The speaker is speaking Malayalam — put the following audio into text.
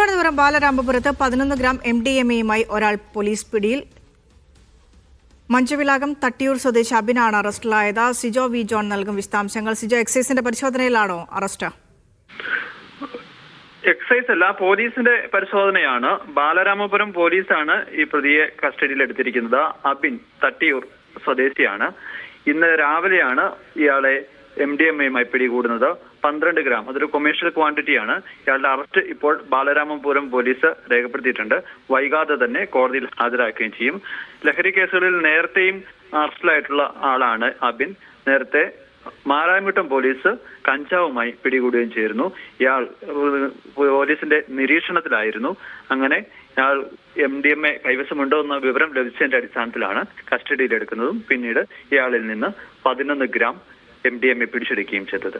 തിരുവനന്തപുരം ബാലരാമപുരത്ത് 11 ഗ്രാം MDMA-യുമായി ഒരാൾ പോലീസ് പിടിയിൽ. മഞ്ചവിളാകം തട്ടിയൂർ സ്വദേശി അബിനാണ് അറസ്റ്റിലായത്. സിജോ വി ജോൺ നൽകും വിശദാംശങ്ങൾ. സിജോ, എക്സൈസിന്റെ പരിശോധനയിലാണോ അറസ്റ്റ്? എക്സൈസ് അല്ല, പോലീസിന്റെ പരിശോധനയാണ്. ബാലരാമപുരം പോലീസാണ് ഈ പ്രതിയെ കസ്റ്റഡിയിൽ എടുത്തിരിക്കുന്നത്. അബിൻ തട്ടിയൂർ സ്വദേശിയാണ്. ഇന്ന് രാവിലെയാണ് ഇയാളെ MDMA-യുമായി പിടികൂടുന്നത്. 12 ഗ്രാം, അതൊരു കൊമേഴ്ഷ്യൽ ക്വാണ്ടിറ്റിയാണ്. ഇയാളുടെ അറസ്റ്റ് ഇപ്പോൾ ബാലരാമപുരം പോലീസ് രേഖപ്പെടുത്തിയിട്ടുണ്ട്. വൈകാതെ തന്നെ കോടതിയിൽ ഹാജരാക്കുകയും ചെയ്യും. ലഹരി കേസുകളിൽ നേരത്തെയും അറസ്റ്റിലായിട്ടുള്ള ആളാണ് അബിൻ. നേരത്തെ മാരായമുട്ടം പോലീസ് കഞ്ചാവുമായി പിടികൂടുകയും ചെയ്തിരുന്നു. ഇയാൾ പോലീസിന്റെ നിരീക്ഷണത്തിലായിരുന്നു. അങ്ങനെ ഇയാൾ MDMA കൈവശമുണ്ടോ എന്ന വിവരം ലഭിച്ചതിന്റെ അടിസ്ഥാനത്തിലാണ് കസ്റ്റഡിയിലെടുക്കുന്നതും പിന്നീട് ഇയാളിൽ നിന്ന് 11 ഗ്രാം MDMA പിടിച്ചെടുക്കുകയും ചെയ്തത്.